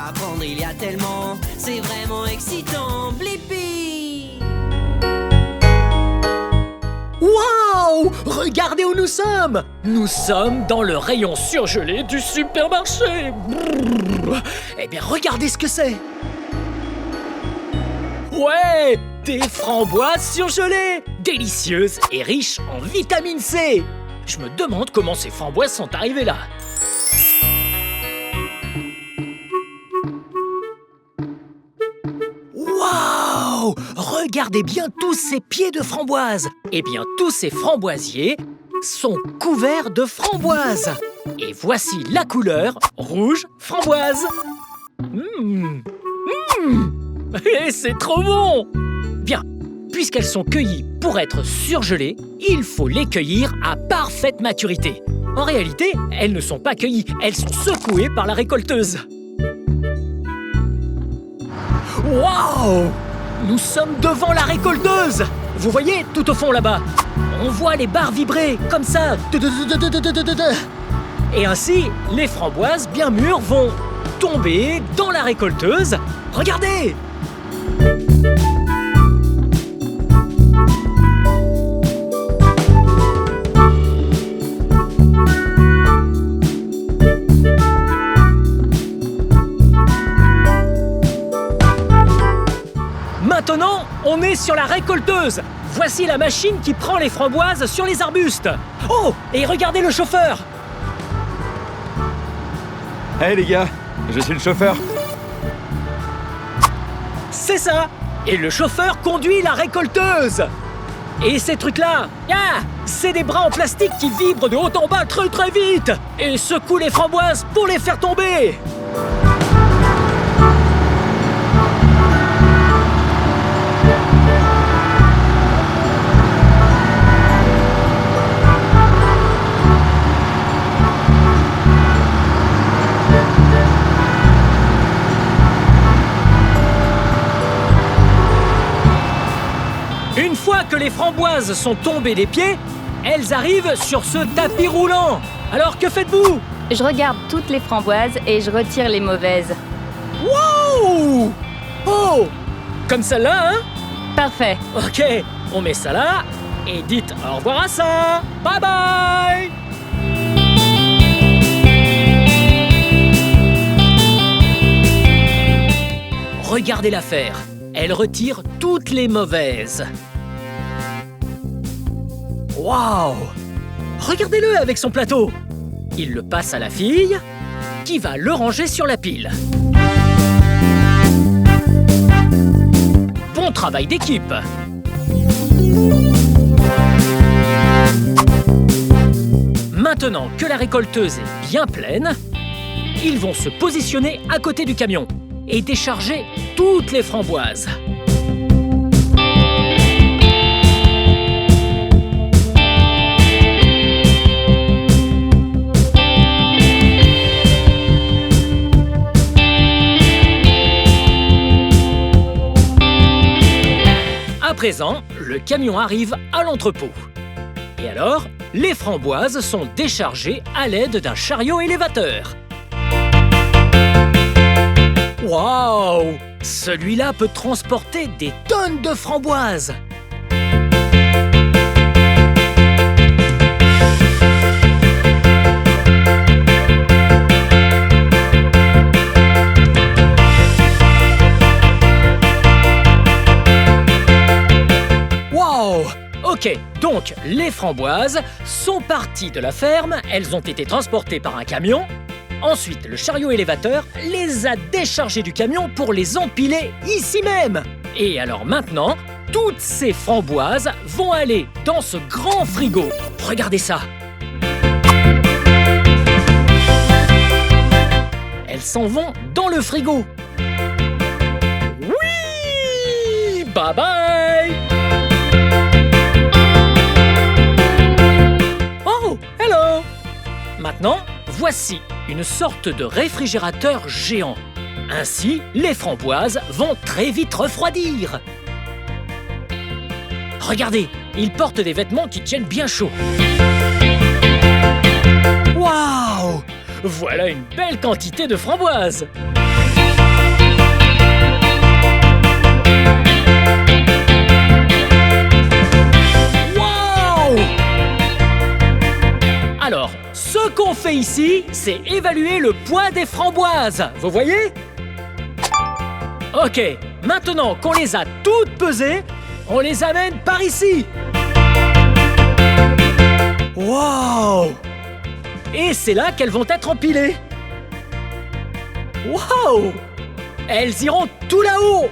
apprendre il y a tellement, c'est vraiment excitant. Blippi! Waouh! Regardez où nous sommes! Nous sommes dans le rayon surgelé du supermarché. Brrr. Eh bien, regardez ce que c'est! Ouais! Des framboises surgelées! Délicieuses et riches en vitamine C! Je me demande comment ces framboises sont arrivées là. Waouh! Regardez bien tous ces pieds de framboises! Eh bien, tous ces framboisiers sont couverts de framboises. Et voici la couleur rouge framboise. Et c'est trop bon! Bien, puisqu'elles sont cueillies pour être surgelées, il faut les cueillir à parfaite maturité. En réalité, elles ne sont pas cueillies, elles sont secouées par la récolteuse. Waouh! Nous sommes devant la récolteuse! Vous voyez, tout au fond là-bas, on voit les barres vibrer, comme ça. Et ainsi, les framboises bien mûres vont tomber dans la récolteuse. Regardez! Maintenant, on est sur la récolteuse. Voici la machine qui prend les framboises sur les arbustes. Oh, et regardez le chauffeur. Hey les gars, je suis le chauffeur. C'est ça. Et le chauffeur conduit la récolteuse. Et ces trucs-là, c'est des bras en plastique qui vibrent de haut en bas très très vite et secouent les framboises pour les faire tomber. Une fois que les framboises sont tombées des pieds, elles arrivent sur ce tapis roulant. Alors que faites-vous? Je regarde toutes les framboises et je retire les mauvaises. Wow! Oh! Comme celle-là, hein? Parfait. Ok, on met ça là et dites au revoir à ça. Bye bye! Regardez l'affaire. Elle retire toutes les mauvaises. Waouh! Regardez-le avec son plateau. Il le passe à la fille, qui va le ranger sur la pile. Bon travail d'équipe! Maintenant que la récolteuse est bien pleine, ils vont se positionner à côté du camion et décharger toutes les framboises. À présent, le camion arrive à l'entrepôt. Et alors, les framboises sont déchargées à l'aide d'un chariot élévateur. Waouh! Celui-là peut transporter des tonnes de framboises! Waouh! Ok, donc les framboises sont parties de la ferme, elles ont été transportées par un camion. Ensuite, le chariot élévateur les a déchargées du camion pour les empiler ici même. Et alors maintenant, toutes ces framboises vont aller dans ce grand frigo. Regardez ça. Elles s'en vont dans le frigo. Oui! Bye bye! Oh, hello! Maintenant, voici une sorte de réfrigérateur géant. Ainsi, les framboises vont très vite refroidir. Regardez, ils portent des vêtements qui tiennent bien chaud. Waouh! Voilà une belle quantité de framboises. Wow! Alors, ce qu'on fait ici, c'est évaluer le poids des framboises. Vous voyez? Ok, maintenant qu'on les a toutes pesées, on les amène par ici. Wow! Et c'est là qu'elles vont être empilées. Wow! Elles iront tout là-haut.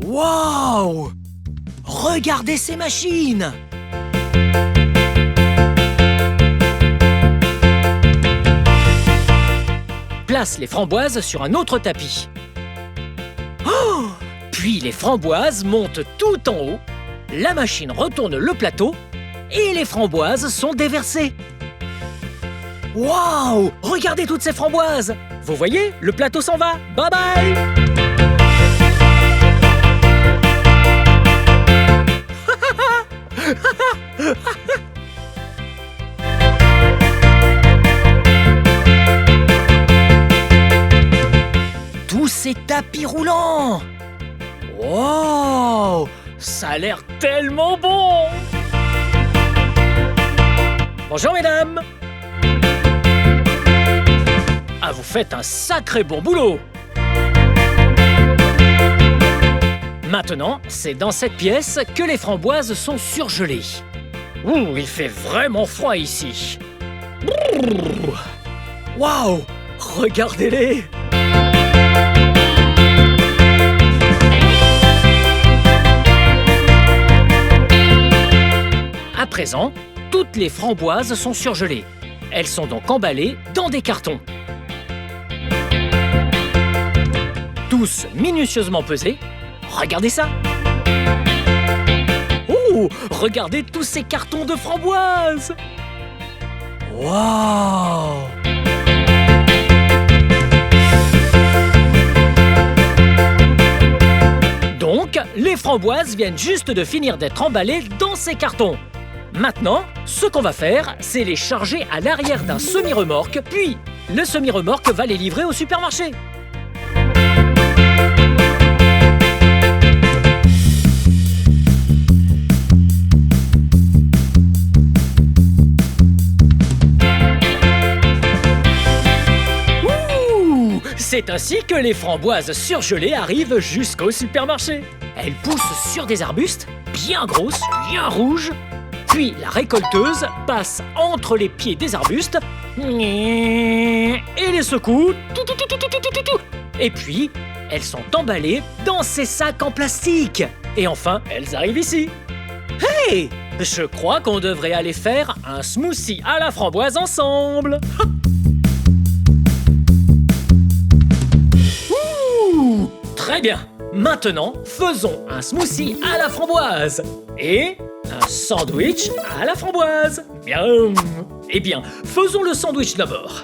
Wow! Regardez ces machines! Place les framboises sur un autre tapis. Oh! Puis les framboises montent tout en haut, la machine retourne le plateau et les framboises sont déversées. Waouh! Regardez toutes ces framboises! Vous voyez, le plateau s'en va. Bye bye! Tous ces tapis roulants! Wow! Ça a l'air tellement bon! Bonjour mesdames! Ah, vous faites un sacré bon boulot! Maintenant, c'est dans cette pièce que les framboises sont surgelées. Ouh, il fait vraiment froid ici. Waouh! Regardez-les! À présent, toutes les framboises sont surgelées. Elles sont donc emballées dans des cartons. Tous minutieusement pesés. Regardez ça! Oh! Regardez tous ces cartons de framboises! Waouh! Donc, les framboises viennent juste de finir d'être emballées dans ces cartons. Maintenant, ce qu'on va faire, c'est les charger à l'arrière d'un semi-remorque, puis le semi-remorque va les livrer au supermarché. C'est ainsi que les framboises surgelées arrivent jusqu'au supermarché. Elles poussent sur des arbustes, bien grosses, bien rouges. Puis la récolteuse passe entre les pieds des arbustes et les secoue. Et puis, elles sont emballées dans ces sacs en plastique. Et enfin, elles arrivent ici. Hey! Je crois qu'on devrait aller faire un smoothie à la framboise ensemble. Très bien. Maintenant, faisons un smoothie à la framboise et un sandwich à la framboise. Bien. Eh bien, faisons le sandwich d'abord.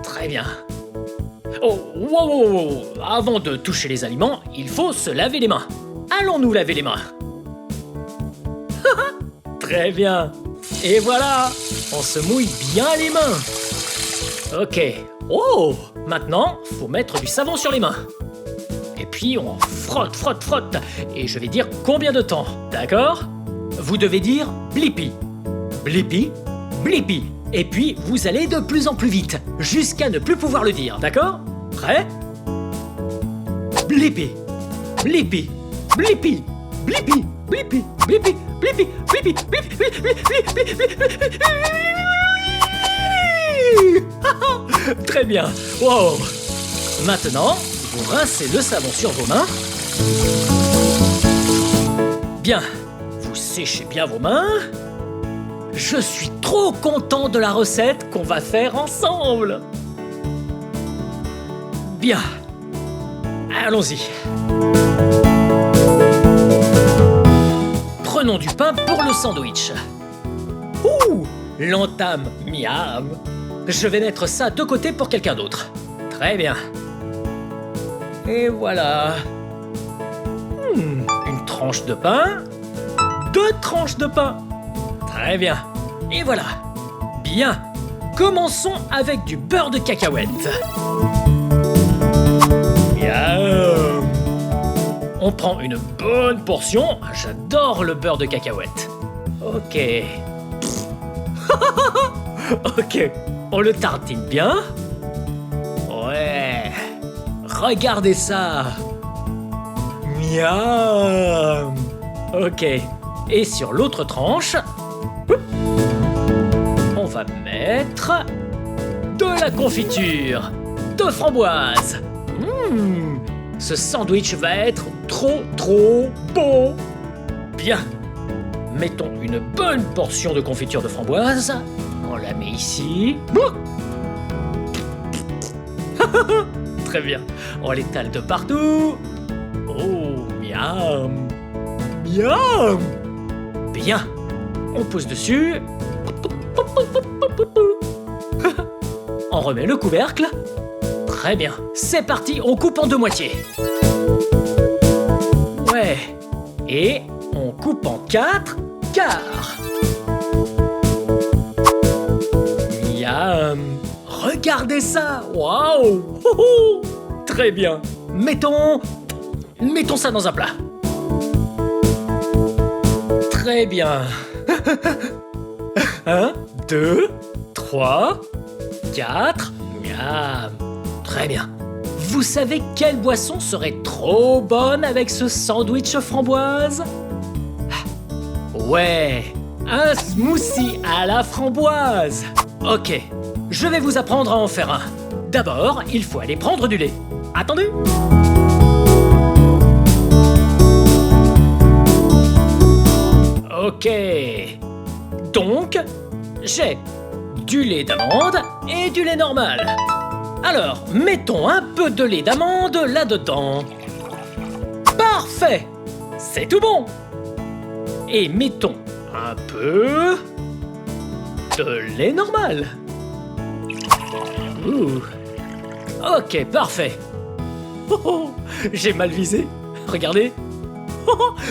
Très bien. Oh, wow. Avant de toucher les aliments, il faut se laver les mains. Allons-nous laver les mains? Très bien. Et voilà, on se mouille bien les mains. Ok. Oh, maintenant, faut mettre du savon sur les mains. Et puis on frotte. Et je vais dire combien de temps, d'accord? Vous devez dire blippi. Blippi, blippi. Et puis vous allez de plus en plus vite, jusqu'à ne plus pouvoir le dire, d'accord? Prêt? Blippi, blippi, blippi, blippi, blippi, blippi, blippi, blippi, blippi. Très bien. Wow. Maintenant, vous rincez le savon sur vos mains. Bien, vous séchez bien vos mains. Je suis trop content de la recette qu'on va faire ensemble. Bien, allons-y. Prenons du pain pour le sandwich. Ouh, l'entame miam. Je vais mettre ça de côté pour quelqu'un d'autre. Très bien. Et voilà. Une tranche de pain. 2 tranches de pain. Très bien. Et voilà. Bien. Commençons avec du beurre de cacahuète. on prend une bonne portion. J'adore le beurre de cacahuète. Ok. Ok, on le tartine bien. Ouais. Regardez ça. Miam. Ok. Et sur l'autre tranche, on va mettre de la confiture de framboise. Ce sandwich va être trop bon. Bien. Mettons une bonne portion de confiture de framboise. On la met ici. Très bien. On l'étale de partout. Oh, miam. Miam. Bien. On pose dessus. On remet le couvercle. Très bien. C'est parti, on coupe en 2 moitiés. Ouais. Et on coupe en 4 quarts. Miam. Regardez ça. Waouh. Très bien. Mettons ça dans un plat. Très bien. 1, 2, 3, 4. Miam. Très bien. Vous savez quelle boisson serait trop bonne avec ce sandwich framboise? Ouais, un smoothie à la framboise. Ok, je vais vous apprendre à en faire un. D'abord, il faut aller prendre du lait. Attendez. Ok. Donc, j'ai du lait d'amande et du lait normal. Alors, mettons un peu de lait d'amande là-dedans. Parfait! C'est tout bon! Et mettons un peu de lait normal. Ok, parfait. J'ai mal visé. Regardez.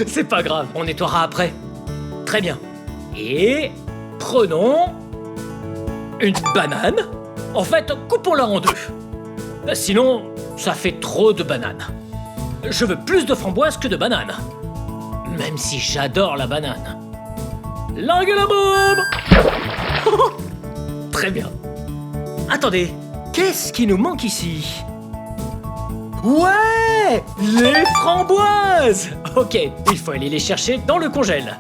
C'est pas grave, on nettoiera après. Très bien. Et prenons une banane. En fait, coupons-la en 2. Sinon, ça fait trop de bananes. Je veux plus de framboises que de bananes. Même si j'adore la banane. Langue à la bombe. Très bien. Attendez, qu'est-ce qui nous manque ici? Ouais, les framboises. Ok, il faut aller les chercher dans le congèle.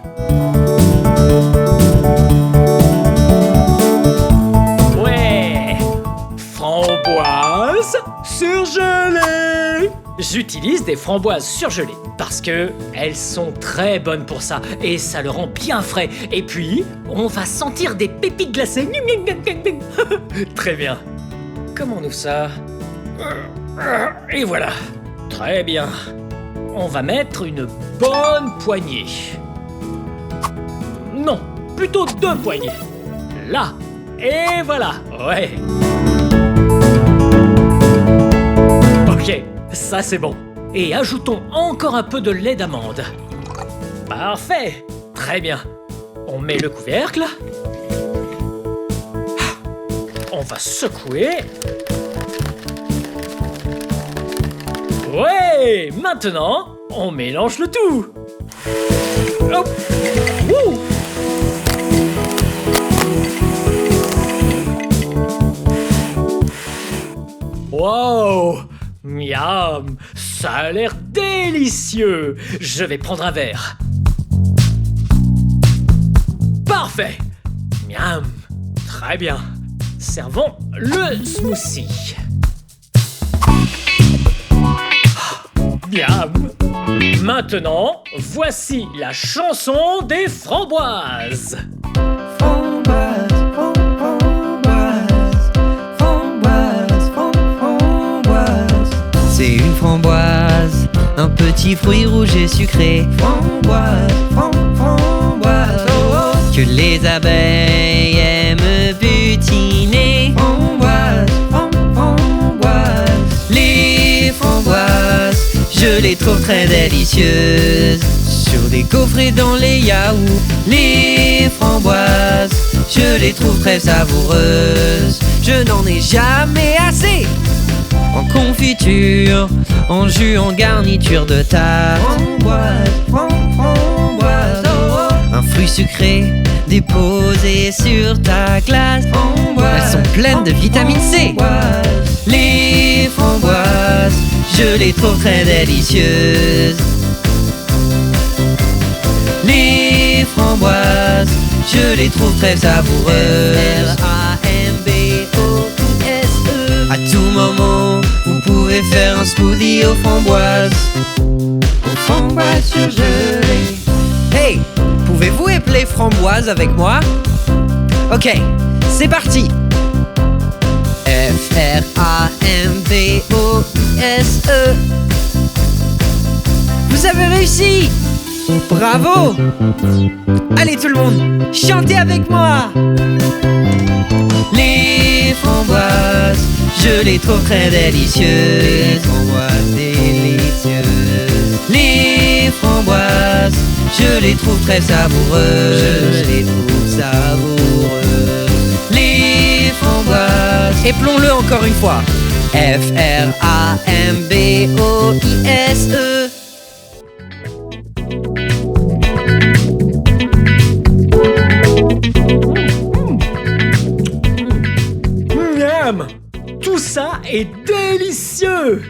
Ouais, framboises surgelées. J'utilise des framboises surgelées parce que elles sont très bonnes pour ça et ça le rend bien frais. Et puis, on va sentir des pépites glacées. Très bien. Comment on ouvre ça? Et voilà. Très bien. On va mettre une bonne poignée. Non, plutôt 2 poignées. Là. Et voilà. Ouais. Ok, ça c'est bon. Et ajoutons encore un peu de lait d'amande. Parfait. Très bien. On met le couvercle. On va secouer. Ouais, maintenant, on mélange le tout. Hop. Wouh. Wow, miam, ça a l'air délicieux. Je vais prendre un verre. Parfait. Miam, très bien. Servons le smoothie. Miam. Maintenant, voici la chanson des framboises. Framboise, framboise, framboise, framboise. C'est une framboise, un petit fruit rouge et sucré. Framboise, framboise, oh oh. Que les abeilles aiment butiner. Framboise, framboise. Les framboises, je les trouve très délicieuses. Sur des gaufres dans les yaourts, les framboises, je les trouve très savoureuses. Je n'en ai jamais assez. En confiture, en jus, en garniture de tarte. Framboise, framboise, oh, oh. Un fruit sucré déposé sur ta glace. Framboise, elles sont pleines de vitamine C. Framboise. Les framboises, je les trouve très délicieuses. Les framboises, je les trouve très savoureuses. À tout moment, vous pouvez faire un smoothie aux framboises. Aux framboises surgelées. Hey, pouvez-vous épeler framboise avec moi? Ok, c'est parti. F-R-A-M-B-O-I-S-E. Vous avez réussi! Bravo! Allez tout le monde, chantez avec moi! Les framboises, je les trouve très délicieuses. Les framboises délicieuses. Les framboises, je les trouve très savoureuses. Je les trouve savoureuses. Les framboises, éplons-le encore une fois. F-R-A-M-B-O-I-S-E. Tout ça est délicieux!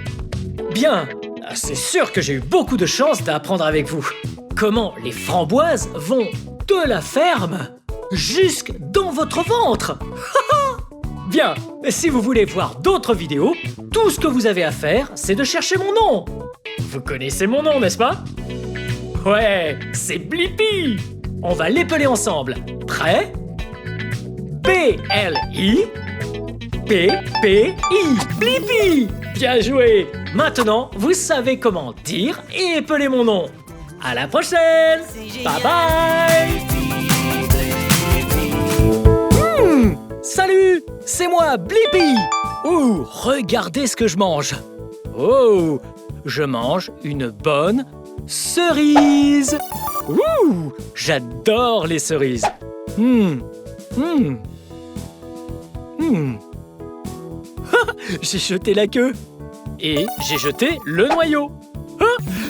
Bien, c'est sûr que j'ai eu beaucoup de chance d'apprendre avec vous comment les framboises vont de la ferme jusque dans votre ventre. Bien, si vous voulez voir d'autres vidéos, tout ce que vous avez à faire, c'est de chercher mon nom. Vous connaissez mon nom, n'est-ce pas? Ouais, c'est Blippi. On va l'épeler ensemble. Prêt? B-L-I P-P-I, Blippi! Bien joué! Maintenant, vous savez comment dire et épeler mon nom. À la prochaine! Bye bye! Salut! C'est moi, Blippi! Ouh, regardez ce que je mange! Oh! Je mange une bonne cerise! Ouh! J'adore les cerises! J'ai jeté la queue. Et j'ai jeté le noyau.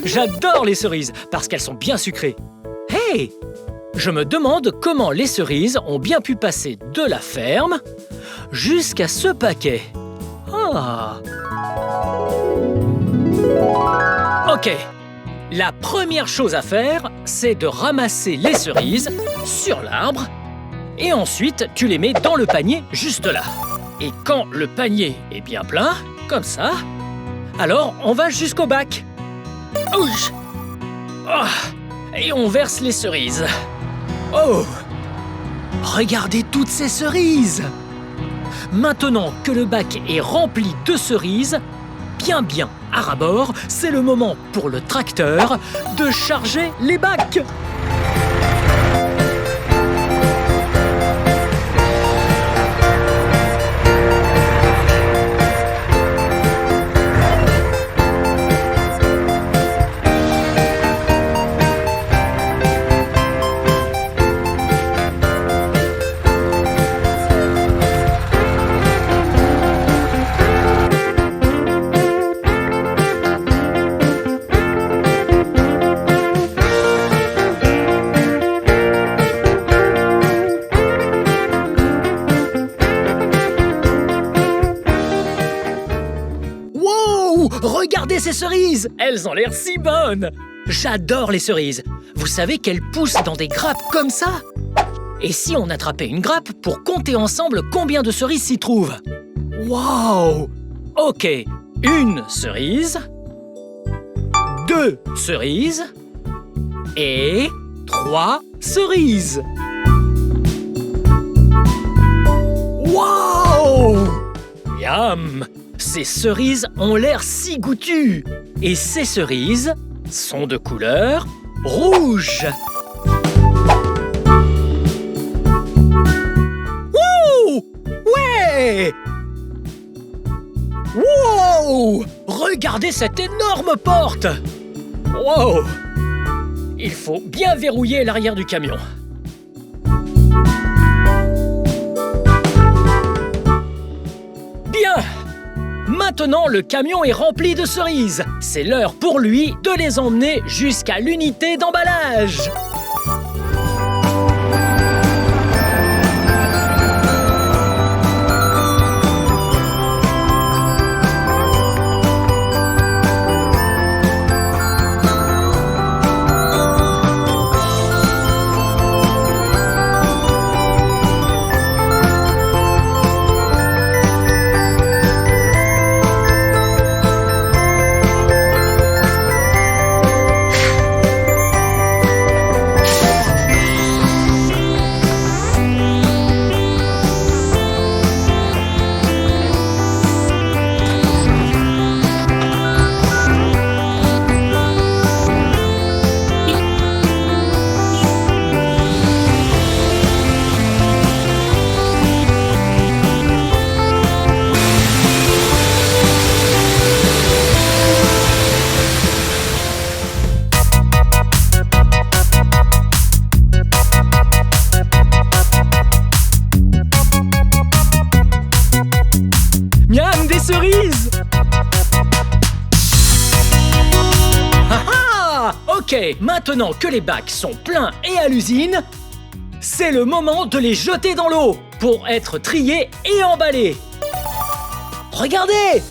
J'adore les cerises parce qu'elles sont bien sucrées. Hey! Je me demande comment les cerises ont bien pu passer de la ferme jusqu'à ce paquet. Ok. La première chose à faire, c'est de ramasser les cerises sur l'arbre. Et ensuite, tu les mets dans le panier juste là. Et quand le panier est bien plein, comme ça, alors on va jusqu'au bac. Ouch! Oh, et on verse les cerises. Oh! Regardez toutes ces cerises! Maintenant que le bac est rempli de cerises, bien à ras-bord, c'est le moment pour le tracteur de charger les bacs. Regardez ces cerises! Elles ont l'air si bonnes! J'adore les cerises! Vous savez qu'elles poussent dans des grappes comme ça? Et si on attrapait une grappe pour compter ensemble combien de cerises s'y trouvent? Waouh! Ok, une cerise, 2 cerises et 3 cerises! Waouh! Yum! Ces cerises ont l'air si goûtues. Et ces cerises sont de couleur rouge. Wouh! Ouais! Wow! Regardez cette énorme porte! Wow! Il faut bien verrouiller l'arrière du camion. Bien! Maintenant, le camion est rempli de cerises. C'est l'heure pour lui de les emmener jusqu'à l'unité d'emballage. Miam, des cerises! Ah ah! Ok, maintenant que les bacs sont pleins et à l'usine, c'est le moment de les jeter dans l'eau pour être triés et emballés. Regardez!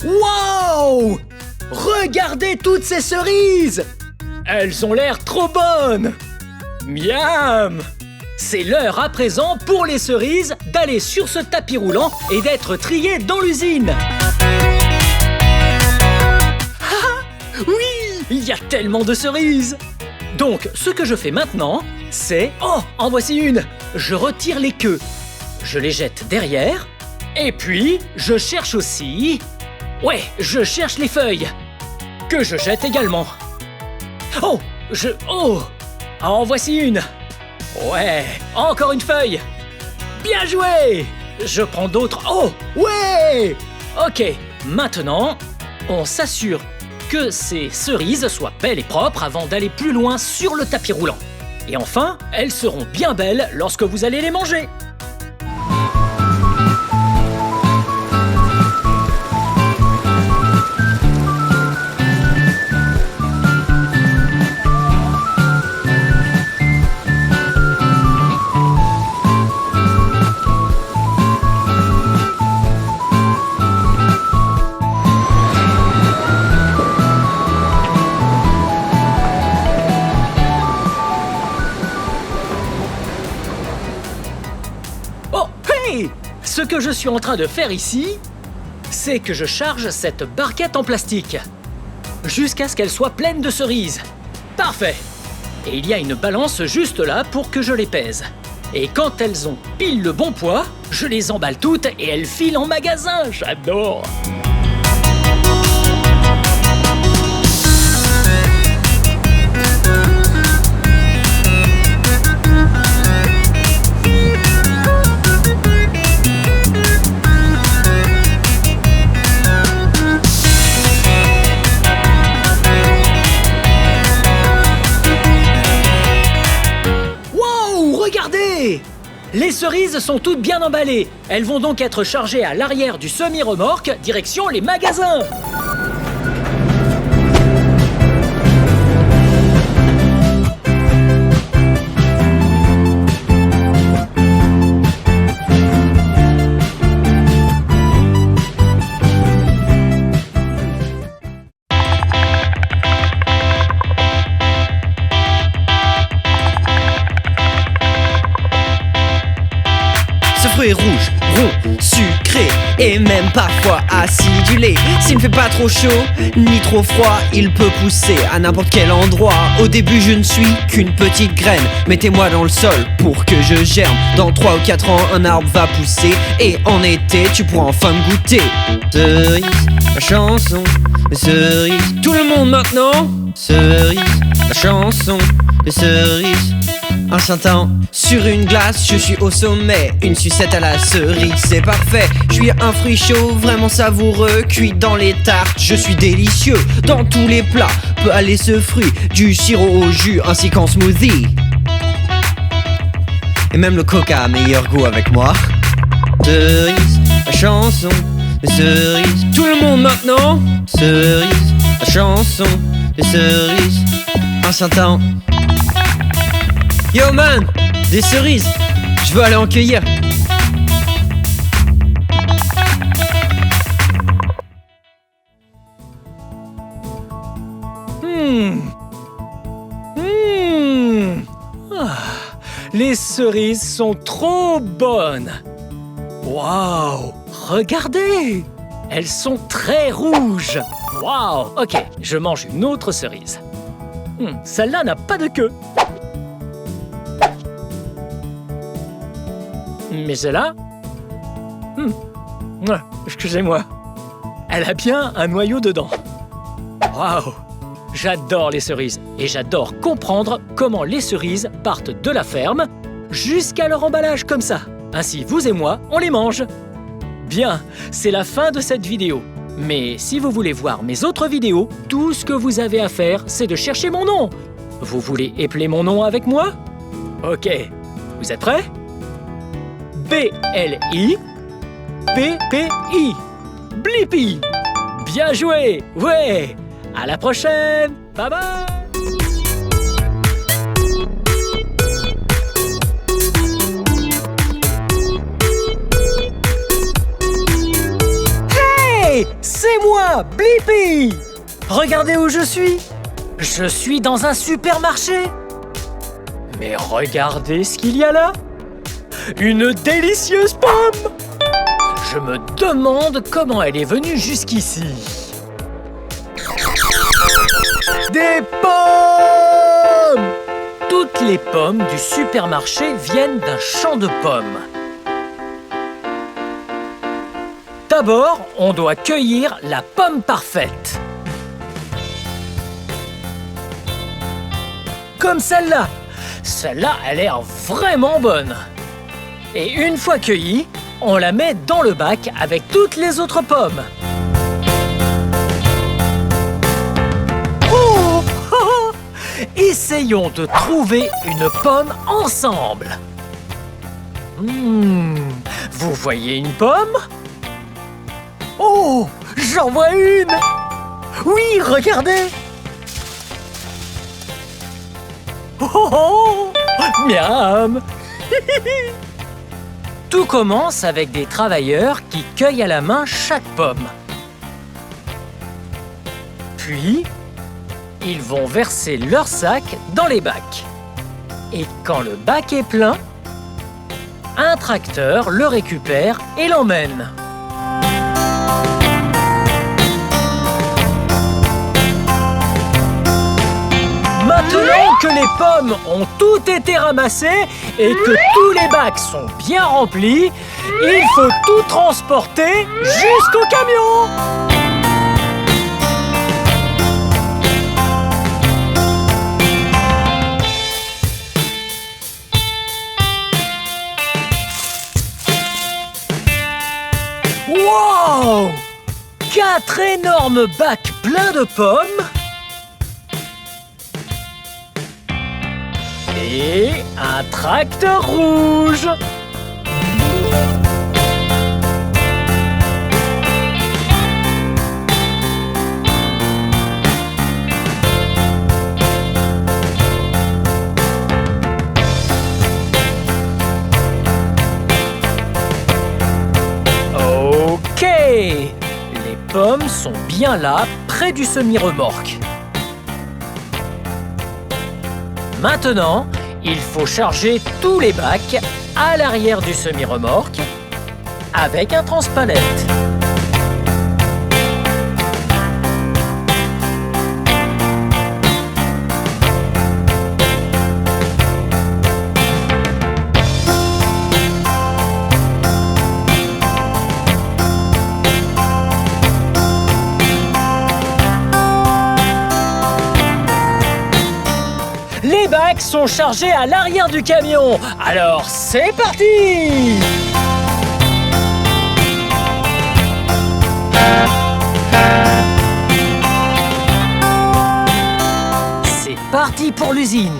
Wow! Regardez toutes ces cerises! Elles ont l'air trop bonnes! Miam! C'est l'heure à présent pour les cerises d'aller sur ce tapis roulant et d'être triées dans l'usine. Ah! Oui! Il y a tellement de cerises! Donc, ce que je fais maintenant, c'est... Oh! En voici une! Je retire les queues. Je les jette derrière. Et puis, je cherche aussi... Ouais, je cherche les feuilles. Que je jette également. Oh! Oh! En voici une. Ouais, encore une feuille. Bien joué! Je prends d'autres. Oh! Ouais! Ok, maintenant, on s'assure que ces cerises soient belles et propres avant d'aller plus loin sur le tapis roulant. Et enfin, elles seront bien belles lorsque vous allez les manger. Ce que je suis en train de faire ici, c'est que je charge cette barquette en plastique jusqu'à ce qu'elle soit pleine de cerises. Parfait! Et il y a une balance juste là pour que je les pèse. Et quand elles ont pile le bon poids, je les emballe toutes et elles filent en magasin. J'adore! Les cerises sont toutes bien emballées. Elles vont donc être chargées à l'arrière du semi-remorque, direction les magasins. Est rouge, rond, sucré et même parfois acidulé. S'il ne fait pas trop chaud ni trop froid, il peut pousser à n'importe quel endroit. Au début je ne suis qu'une petite graine. Mettez-moi dans le sol pour que je germe. Dans 3 ou 4 ans un arbre va pousser et en été tu pourras enfin me goûter. Cerise, la chanson, les cerises. Tout le monde maintenant. Cerise, la chanson des cerises. Un certain sur une glace, je suis au sommet. Une sucette à la cerise, c'est parfait. Je suis un fruit chaud, vraiment savoureux. Cuit dans les tartes, je suis délicieux. Dans tous les plats, peut aller ce fruit. Du sirop au jus, ainsi qu'en smoothie. Et même le coca a meilleur goût avec moi. Cerise, la chanson des cerises. Tout le monde maintenant. Cerise, la chanson des cerises. Un certain. Yo man, des cerises, je veux aller en cueillir. Les cerises sont trop bonnes. Waouh, regardez, elles sont très rouges. Waouh, ok, je mange une autre cerise. Celle-là n'a pas de queue. Mais celle-là, excusez-moi, elle a bien un noyau dedans. Waouh, j'adore les cerises et j'adore comprendre comment les cerises partent de la ferme jusqu'à leur emballage comme ça. Ainsi, vous et moi, on les mange. Bien, c'est la fin de cette vidéo. Mais si vous voulez voir mes autres vidéos, tout ce que vous avez à faire, c'est de chercher mon nom. Vous voulez épeler mon nom avec moi? Ok, vous êtes prêts? B-L-I-P-P-I. Blippi. Bien joué. Ouais. À la prochaine. Bye bye. Hey, c'est moi, Blippi. Regardez où je suis. Je suis dans un supermarché. Mais regardez ce qu'il y a là. Une délicieuse pomme! Je me demande comment elle est venue jusqu'ici. Des pommes! Toutes les pommes du supermarché viennent d'un champ de pommes. D'abord, on doit cueillir la pomme parfaite. Comme celle-là. Celle-là a l'air vraiment bonne. Et une fois cueillie, on la met dans le bac avec toutes les autres pommes. Oh! Essayons de trouver une pomme ensemble. Vous voyez une pomme? Oh! J'en vois une! Oui, regardez! Oh! Miam! Tout commence avec des travailleurs qui cueillent à la main chaque pomme. Puis, ils vont verser leur sac dans les bacs. Et quand le bac est plein, un tracteur le récupère et l'emmène. Maintenant que les pommes ont toutes été ramassées et que tous les bacs sont bien remplis, il faut tout transporter jusqu'au camion. Wow! 4 énormes bacs pleins de pommes. Et un tracteur rouge. Ok, les pommes sont bien là, près du semi-remorque. Maintenant, il faut charger tous les bacs à l'arrière du semi-remorque avec un transpalette. les bacs sont chargés à l'arrière du camion. Alors, c'est parti! C'est parti pour l'usine.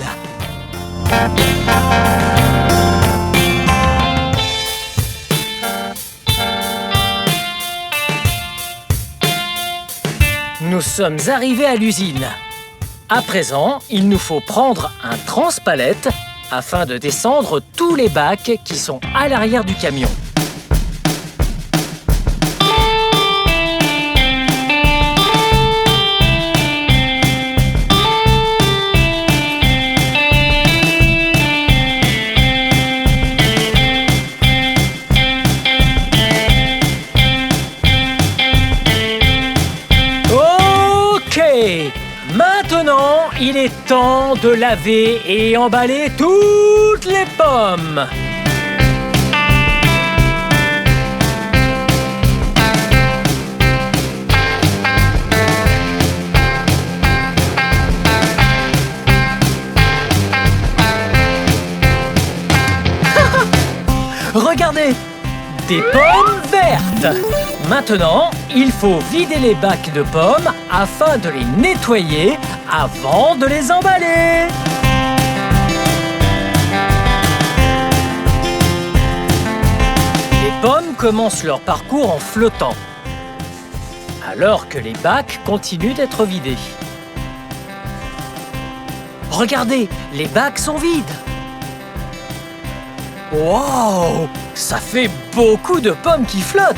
Nous sommes arrivés à l'usine. À présent, il nous faut prendre un transpalette afin de descendre tous les bacs qui sont à l'arrière du camion. Maintenant, il est temps de laver et emballer toutes les pommes. Regardez, des pommes vertes. Maintenant, il faut vider les bacs de pommes afin de les nettoyer avant de les emballer. Les pommes commencent leur parcours en flottant, alors que les bacs continuent d'être vidés. Regardez, les bacs sont vides. Wow! Ça fait beaucoup de pommes qui flottent.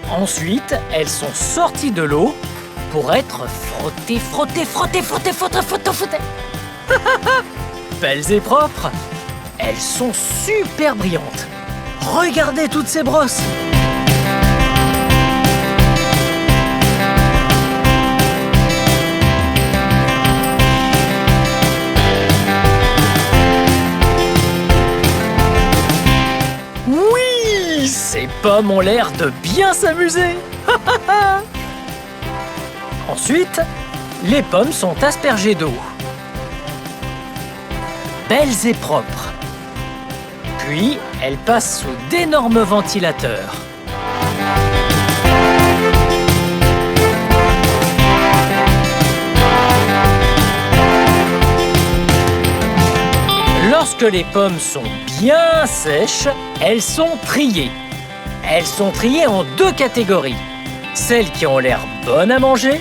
Ensuite, elles sont sorties de l'eau pour être frottées. Belles et propres. Elles sont super brillantes. Regardez toutes ces brosses. Oui, ces pommes ont l'air de bien s'amuser. Ensuite, les pommes sont aspergées d'eau. Belles et propres. Puis, elles passent sous d'énormes ventilateurs. Lorsque les pommes sont bien sèches, elles sont triées. Elles sont triées en deux catégories. Celles qui ont l'air bonnes à manger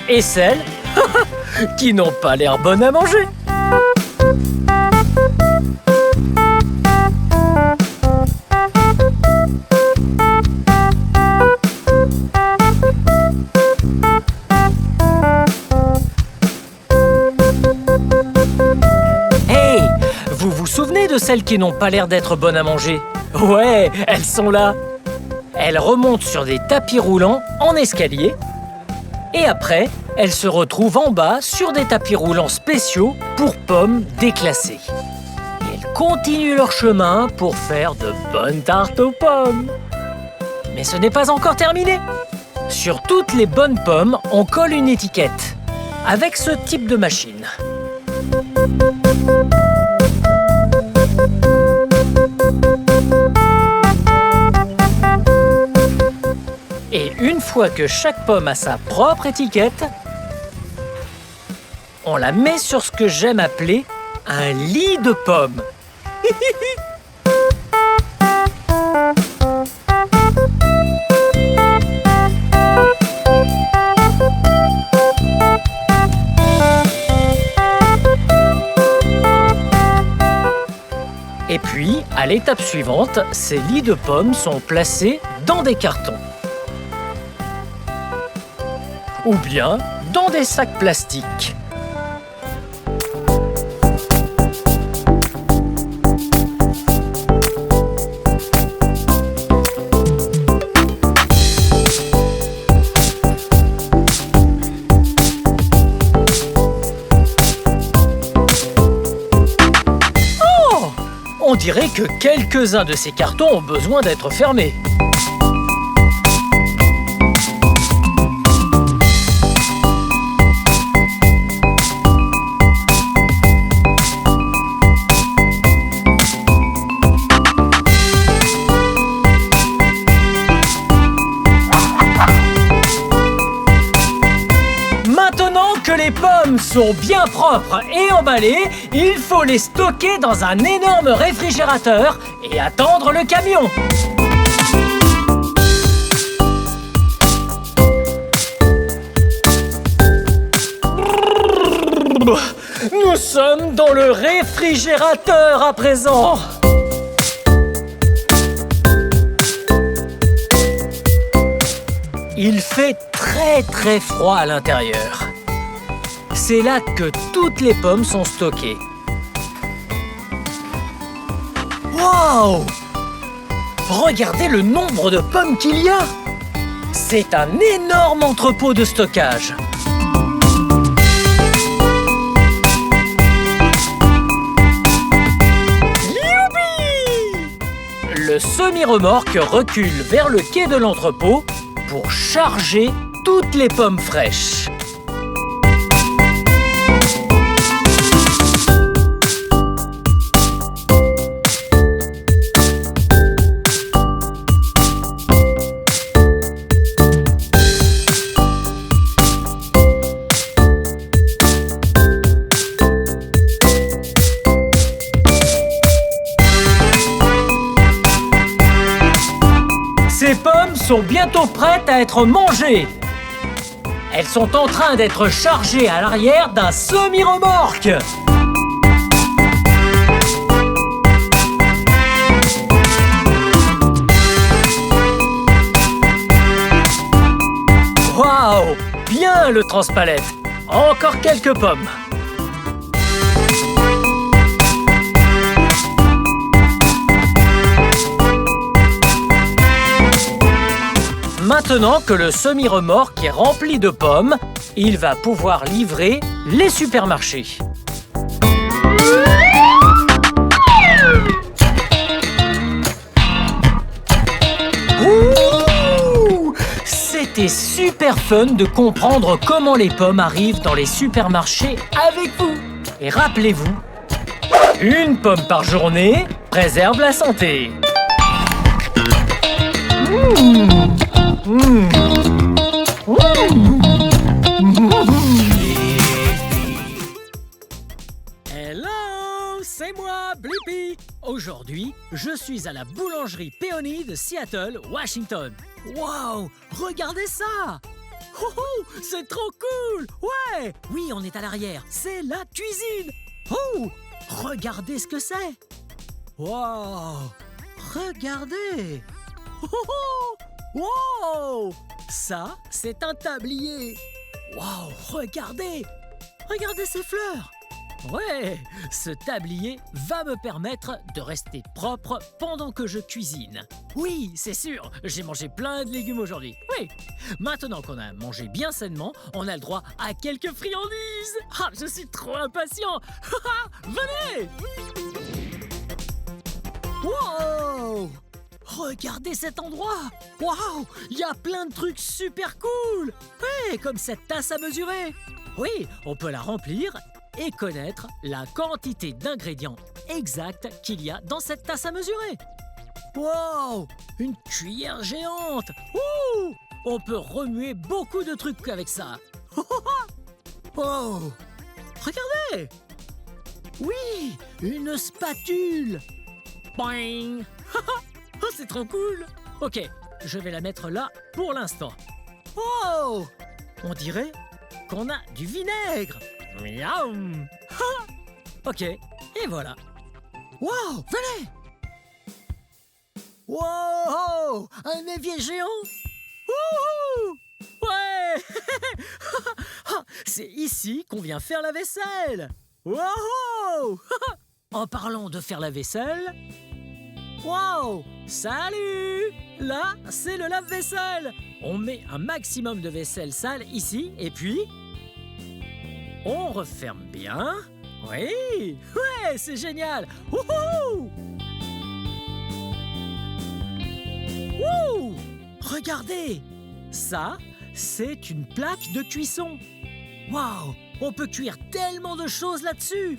et celles qui n'ont pas l'air bonnes à manger. Hey, vous vous souvenez de celles qui n'ont pas l'air d'être bonnes à manger? Ouais, elles sont là. Elles remontent sur des tapis roulants en escalier. Et après, elles se retrouvent en bas sur des tapis roulants spéciaux pour pommes déclassées. Et elles continuent leur chemin pour faire de bonnes tartes aux pommes. Mais ce n'est pas encore terminé. Sur toutes les bonnes pommes, on colle une étiquette avec ce type de machine. Et une fois que chaque pomme a sa propre étiquette, on la met sur ce que j'aime appeler un lit de pommes. Et puis, à l'étape suivante, ces lits de pommes sont placés dans des cartons. Ou bien dans des sacs plastiques. Oh! On dirait que quelques-uns de ces cartons ont besoin d'être fermés. les pommes sont bien propres et emballées, il faut les stocker dans un énorme réfrigérateur et attendre le camion. Nous sommes dans le réfrigérateur à présent. Il fait très froid à l'intérieur. C'est là que toutes les pommes sont stockées. Wow! Regardez le nombre de pommes qu'il y a! C'est un énorme entrepôt de stockage. Le semi-remorque recule vers le quai de l'entrepôt pour charger toutes les pommes fraîches. Ces pommes sont bientôt prêtes à être mangées. Elles sont en train d'être chargées à l'arrière d'un semi-remorque. Waouh! Bien le transpalette. Encore quelques pommes. Maintenant que le semi-remorque est rempli de pommes, il va pouvoir livrer les supermarchés. Ouh! C'était super fun de comprendre comment les pommes arrivent dans les supermarchés avec vous. Et rappelez-vous, une pomme par journée préserve la santé. Hello, c'est moi, Blippi. Aujourd'hui, je suis à la boulangerie Peony de Seattle, Washington. Waouh, regardez ça! Oh, oh, c'est trop cool! Ouais! Oui, on est à l'arrière. C'est la cuisine. Oh, regardez ce que c'est. Waouh! Regardez! Oh, oh, wow! Ça, c'est un tablier. Waouh, regardez! Regardez ces fleurs! Ouais, ce tablier va me permettre de rester propre pendant que je cuisine. Oui, c'est sûr, j'ai mangé plein de légumes aujourd'hui. Oui, maintenant qu'on a mangé bien sainement, on a le droit à quelques friandises. Ah, je suis trop impatient. Venez! Wow! Regardez cet endroit! Waouh! Il y a plein de trucs super cool! Ouais, comme cette tasse à mesurer! Oui, on peut la remplir et connaître la quantité d'ingrédients exacts qu'il y a dans cette tasse à mesurer. Wow! Une cuillère géante! Ouh! On peut remuer beaucoup de trucs avec ça. Oh! Regardez! Oui! Une spatule! Boing! Oh, c'est trop cool! Ok, je vais la mettre là pour l'instant. Oh! On dirait qu'on a du vinaigre! Miaum! Ok, et voilà. Wow! Venez! Wow! Un évier géant! Wouhou! Ouais! C'est ici qu'on vient faire la vaisselle! Wow! En parlant de faire la vaisselle... Wow! Salut! Là, c'est le lave-vaisselle! On met un maximum de vaisselle sale ici, et puis... on referme bien. Oui! Ouais, c'est génial! Wouhou! Wouh! Regardez! Ça, c'est une plaque de cuisson. Waouh! On peut cuire tellement de choses là-dessus!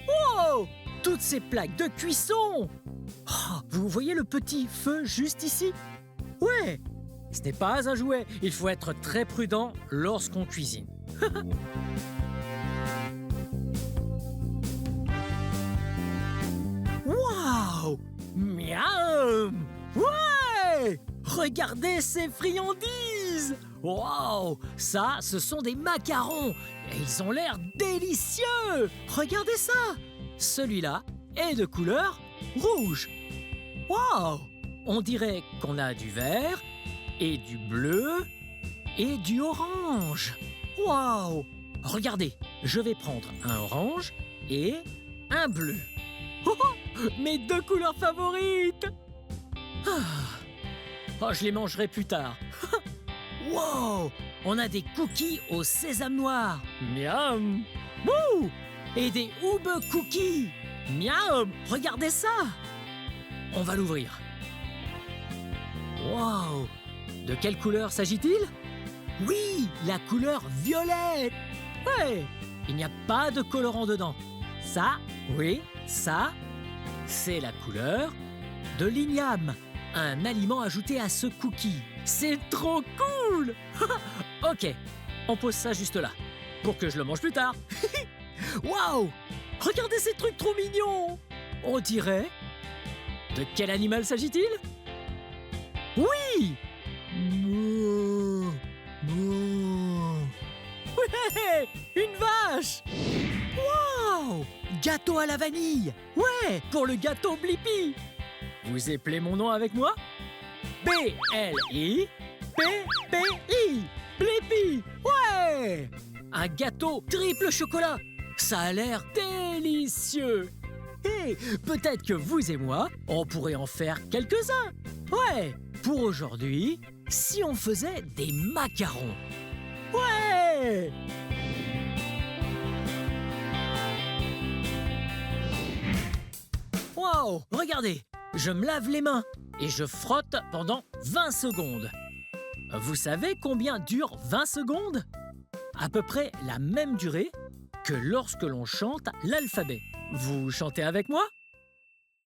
Wow! Toutes ces plaques de cuisson! Oh, vous voyez le petit feu juste ici? Ouais! Ce n'est pas un jouet. Il faut être très prudent lorsqu'on cuisine. Miam! Ouais! Regardez ces friandises! Wow! Ça, ce sont des macarons! Et ils ont l'air délicieux! Regardez ça! Celui-là est de couleur rouge. Wow! On dirait qu'on a du vert, et du bleu, et du orange. Wow! Regardez, je vais prendre un orange et un bleu. Oh, mes deux couleurs favorites! Oh, je les mangerai plus tard. Wow! On a des cookies au sésame noir. Miam! Wouh! Et des Ube cookies. Miam! Regardez ça! On va l'ouvrir. Wow! De quelle couleur s'agit-il? Oui, la couleur violette. Ouais! Il n'y a pas de colorant dedans. Ça, oui, ça, c'est la couleur de l'igname, un aliment ajouté à ce cookie. C'est trop cool! Ok, on pose ça juste là, pour que je le mange plus tard. Waouh! Regardez ces trucs trop mignons! On dirait... De quel animal s'agit-il? Oui! Mouah, mouah. Ouais! Une vache! Waouh! Gâteau à la vanille! Ouais! Pour le gâteau Blippi! Vous appelez mon nom avec moi? B-L-I P-P-I Blippi! Ouais! Un gâteau triple chocolat! Ça a l'air délicieux! Et peut-être que vous et moi, on pourrait en faire quelques-uns! Ouais! Pour aujourd'hui, si on faisait des macarons! Ouais! Wow! Regardez! Je me lave les mains et je frotte pendant 20 secondes. Vous savez combien dure 20 secondes? À peu près la même durée que lorsque l'on chante l'alphabet. Vous chantez avec moi?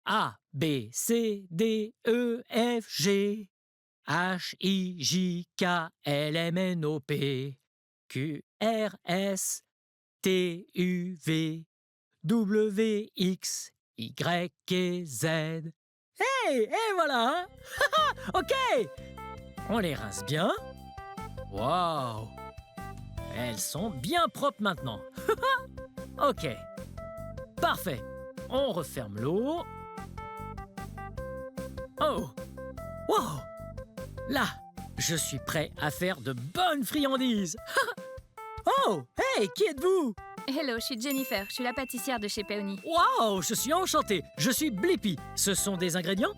A, B, C, D, E, F, G, H, I, J, K, L, M, N, O, P, Q, R, S, T, U, V, W, X, Y et Z. Hey, et voilà, hein? Ok, on les rince bien. Waouh, elles sont bien propres maintenant. Ok, parfait. On referme l'eau. Oh, wow, là, je suis prêt à faire de bonnes friandises. Oh, hey, qui êtes-vous? Hello, je suis Jennifer, je suis la pâtissière de chez Peony. Wow, je suis enchanté. Je suis Blippi. Ce sont des ingrédients?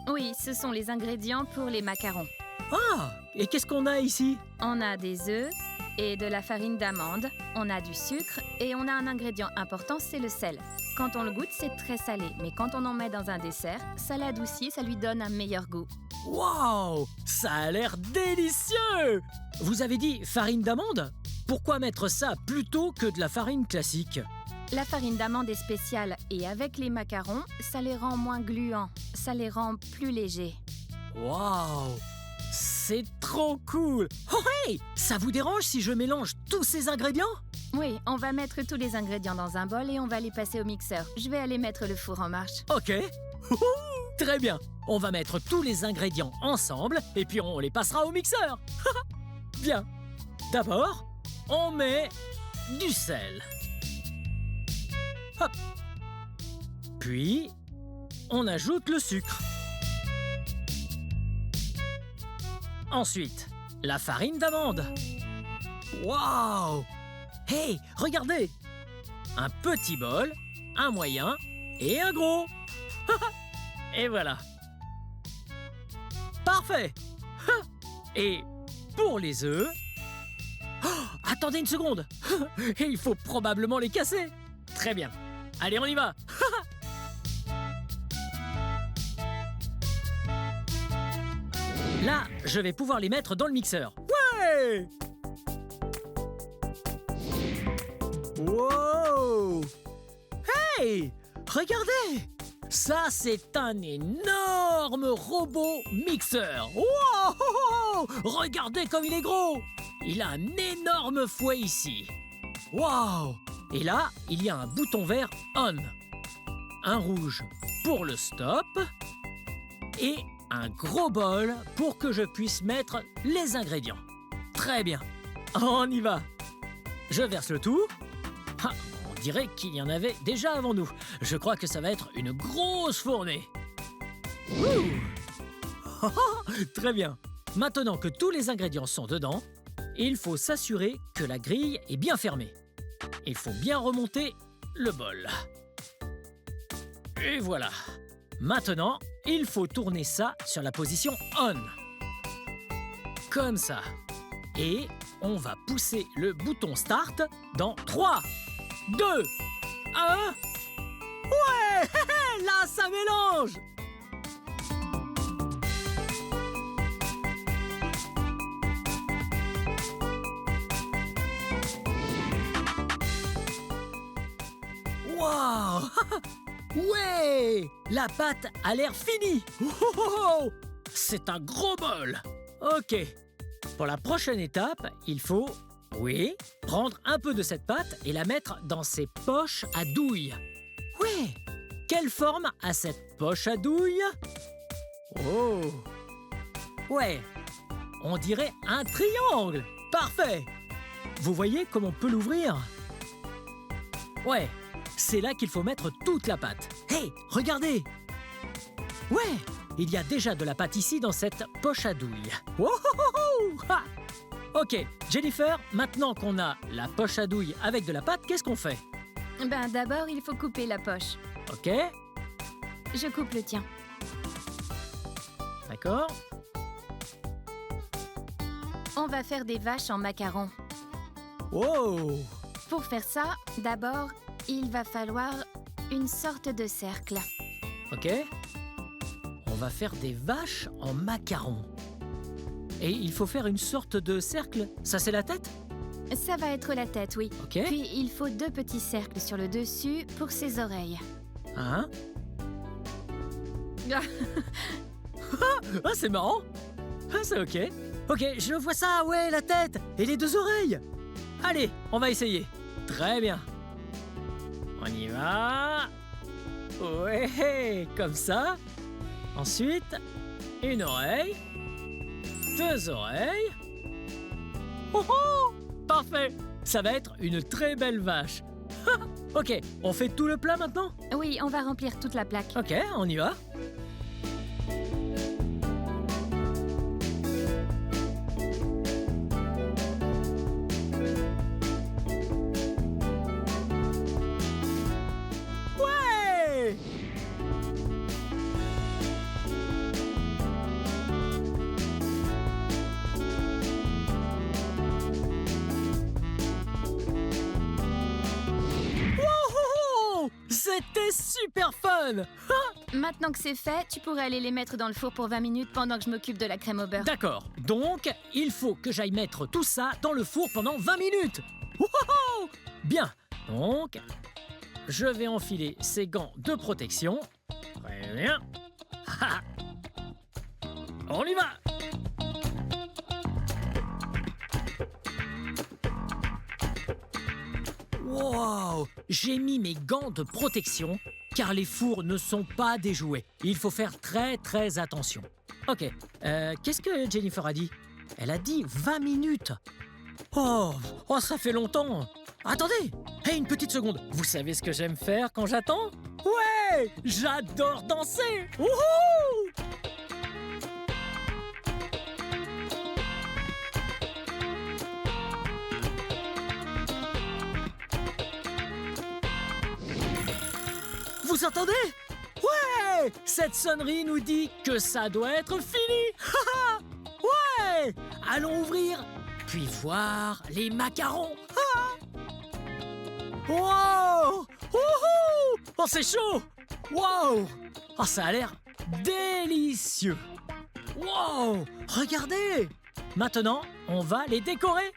Oui, ce sont les ingrédients pour les macarons. Ah, et qu'est-ce qu'on a ici? On a des œufs et de la farine d'amande, on a du sucre et on a un ingrédient important, c'est le sel. Quand on le goûte, c'est très salé, mais quand on en met dans un dessert, ça l'adoucit, ça lui donne un meilleur goût. Wow, ça a l'air délicieux! Vous avez dit farine d'amande? Pourquoi mettre ça plutôt que de la farine classique? La farine d'amande est spéciale et avec les macarons, ça les rend moins gluants, ça les rend plus légers. Wow, c'est trop cool! Oh hey, ça vous dérange si je mélange tous ces ingrédients? Oui, on va mettre tous les ingrédients dans un bol et on va les passer au mixeur. Je vais aller mettre le four en marche. Ok, très bien. On va mettre tous les ingrédients ensemble et puis on les passera au mixeur. Bien. D'abord, on met du sel. Hop. Puis, on ajoute le sucre. Ensuite, la farine d'amande. Waouh! Hey, regardez! Un petit bol, un moyen et un gros. Et voilà. Parfait. Et pour les œufs... Oh, attendez une seconde. Et il faut probablement les casser. Très bien. Allez, on y va. Là, je vais pouvoir les mettre dans le mixeur. Ouais! Wow! Hey! Regardez! Ça, c'est un énorme robot mixeur. Wow! Regardez comme il est gros! Il a un énorme fouet ici. Wow! Et là, il y a un bouton vert on, un rouge pour le stop et un gros bol pour que je puisse mettre les ingrédients. Très bien, on y va. Je verse le tout. Ah, on dirait qu'il y en avait déjà avant nous. Je crois que ça va être une grosse fournée. Ouh. Très bien. Maintenant que tous les ingrédients sont dedans, il faut s'assurer que la grille est bien fermée. Il faut bien remonter le bol. Et voilà. Maintenant, il faut tourner ça sur la position on. Comme ça. Et on va pousser le bouton start dans 3, 2, 1. Ouais! Là, ça mélange! Waouh! Ouais! La pâte a l'air finie! Oh, c'est un gros bol! Ok. Pour la prochaine étape, il faut, oui, prendre un peu de cette pâte et la mettre dans ses poches à douille. Ouais! Quelle forme a cette poche à douille? Oh! Ouais! On dirait un triangle! Parfait! Vous voyez comment on peut l'ouvrir? Ouais! C'est là qu'il faut mettre toute la pâte. Hey, regardez! Ouais! Il y a déjà de la pâte ici dans cette poche à douille. Wouhouhou! Ha! Ok, Jennifer, maintenant qu'on a la poche à douille avec de la pâte, qu'est-ce qu'on fait? Ben d'abord, il faut couper la poche. Ok, Je coupe le tien. d'accord. On va faire des vaches en macarons. Wow! Pour faire ça, d'abord, il va falloir une sorte de cercle. Ok. On va faire des vaches en macarons. Et il faut faire une sorte de cercle. Ça, c'est la tête? Ça va être la tête, oui. Ok. Puis il faut 2 petits cercles sur le dessus pour ses oreilles. Hein? Ah, c'est marrant. Ah, c'est ok. Ok, je vois ça, ouais, la tête et les 2 oreilles. Allez, on va essayer. Très bien. On y va. Ouais, comme ça. Ensuite, une oreille. 2 oreilles. Oh oh! Parfait. Ça va être une très belle vache. Ok, on fait tout le plat maintenant? Oui, on va remplir toute la plaque. Ok, on y va. Ouais! Wouhou! C'était super fun! Maintenant que c'est fait, tu pourrais aller les mettre dans le four pour 20 minutes pendant que je m'occupe de la crème au beurre. D'accord, donc il faut que j'aille mettre tout ça dans le four pendant 20 minutes. Wouhou! Bien, donc je vais enfiler ces gants de protection. Très bien. Ah, on y va. Wow! J'ai mis mes gants de protection car les fours ne sont pas des jouets. Il faut faire très attention. Ok, qu'est-ce que Jennifer a dit? Elle a dit 20 minutes. Oh, ça fait longtemps. Attendez, hey, une petite seconde. Vous savez ce que j'aime faire quand j'attends? Ouais, j'adore danser. Wouhou! Vous entendez? Ouais! Cette sonnerie nous dit que ça doit être fini! Ouais! Allons ouvrir, puis voir les macarons! Wow! Wouhou! Oh, c'est chaud! Wow! Oh, ça a l'air délicieux! Wow! Regardez! Maintenant, on va les décorer!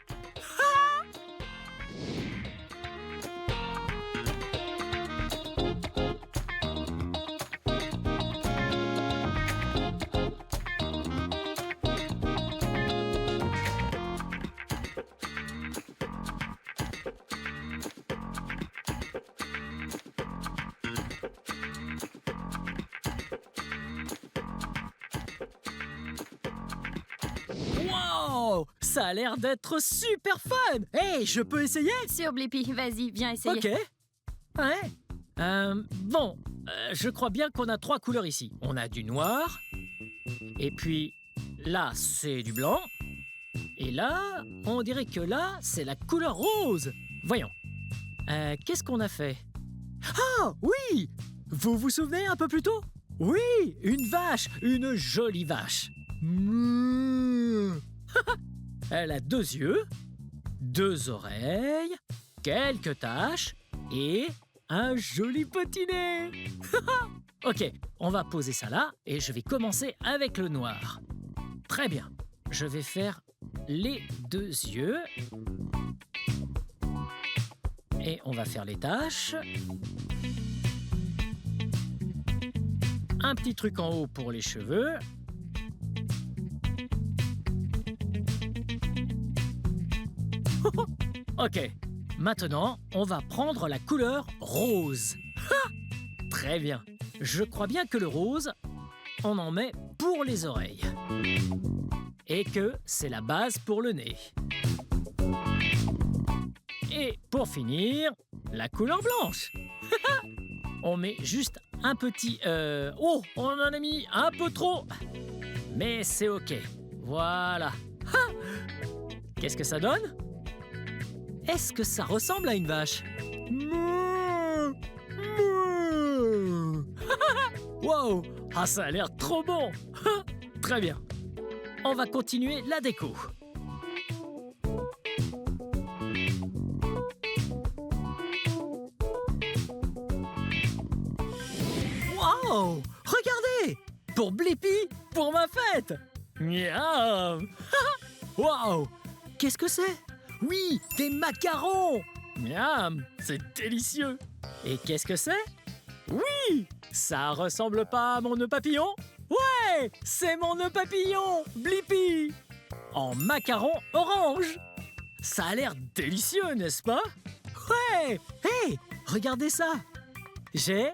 Ça a l'air d'être super fun. Hey, je peux essayer? Sur Blippi, vas-y, viens essayer. Ok. Ouais. Bon, je crois bien qu'on a 3 couleurs ici. On a du noir. Et puis, là, c'est du blanc. Et là, on dirait que là, c'est la couleur rose. Voyons. Qu'est-ce qu'on a fait? Ah, oui! Vous vous souvenez un peu plus tôt? Oui, une vache, une jolie vache. Elle a 2 yeux, 2 oreilles, quelques taches et un joli petit nez. Ok, on va poser ça là et je vais commencer avec le noir. Très bien, je vais faire les 2 yeux. Et on va faire les taches. Un petit truc en haut pour les cheveux. Ok, maintenant, on va prendre la couleur rose. Très bien. Je crois bien que le rose, on en met pour les oreilles. Et que c'est la base pour le nez. Et pour finir, la couleur blanche. On met juste un petit... Oh, on en a mis un peu trop. Mais c'est ok. Voilà. Qu'est-ce que ça donne? Est-ce que ça ressemble à une vache? Wow! Ah, ça a l'air trop bon. Très bien. On va continuer la déco. Wow! Regardez! Pour Blippi, pour ma fête! Miam! Wow! Qu'est-ce que c'est? Oui, des macarons! Miam! C'est délicieux! Et qu'est-ce que c'est? Oui! Ça ressemble pas à mon nœud papillon? Ouais! C'est mon nœud papillon! Blippi! En macaron orange! Ça a l'air délicieux, n'est-ce pas? Ouais! Hey! Regardez ça! J'ai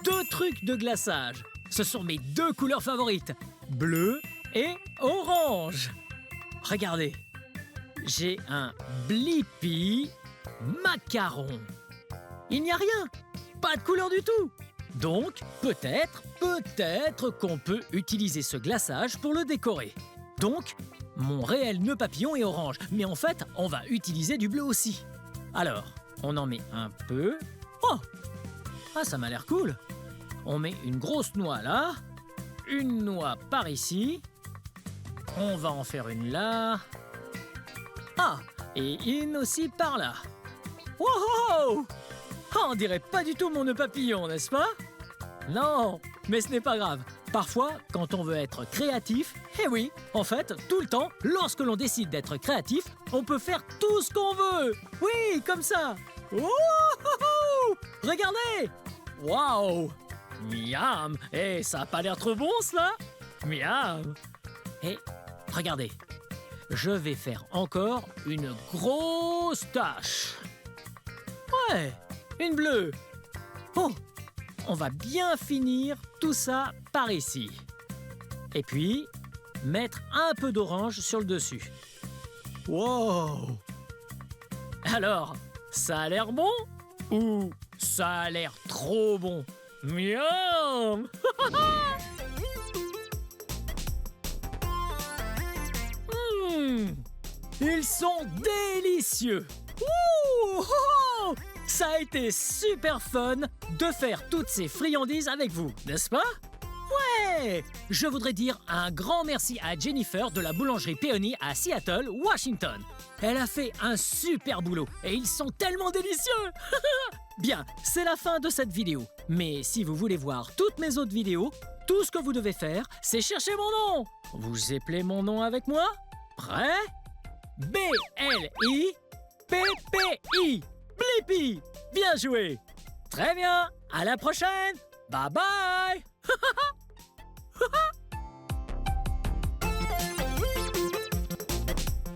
2 trucs de glaçage. Ce sont mes 2 couleurs favorites. Bleu et orange. Regardez. J'ai un Blippi macaron. Il n'y a rien. Pas de couleur du tout. Donc, peut-être qu'on peut utiliser ce glaçage pour le décorer. Donc, mon réel nœud papillon est orange. Mais en fait, on va utiliser du bleu aussi. Alors, on en met un peu. Oh! Ah, ça m'a l'air cool. On met une grosse noix là. Une noix par ici. On va en faire une là. Ah! Et une aussi par là. Wow! Ah, on dirait pas du tout mon nœud papillon, n'est-ce pas? Non, mais ce n'est pas grave. Parfois, quand on veut être créatif, eh oui, en fait, tout le temps, lorsque l'on décide d'être créatif, on peut faire tout ce qu'on veut. Oui, comme ça. Wouhou! Regardez! Waouh! Miam! Eh, ça a pas l'air trop bon, cela? Miam! Et regardez, je vais faire encore une grosse tache. Ouais, une bleue. Oh, on va bien finir tout ça par ici. Et puis, mettre un peu d'orange sur le dessus. Wow! Alors, ça a l'air bon ou ça a l'air trop bon? Miam! Ils sont délicieux! Ouh! Oh! Ça a été super fun de faire toutes ces friandises avec vous, n'est-ce pas? Ouais! Je voudrais dire un grand merci à Jennifer de la boulangerie Peony à Seattle, Washington. Elle a fait un super boulot et ils sont tellement délicieux! Bien, c'est la fin de cette vidéo. Mais si vous voulez voir toutes mes autres vidéos, tout ce que vous devez faire, c'est chercher mon nom. Vous appelez mon nom avec moi? Prêt? B-L-I-P-P-I. Blippi. Bien joué. Très bien. À la prochaine. Bye bye.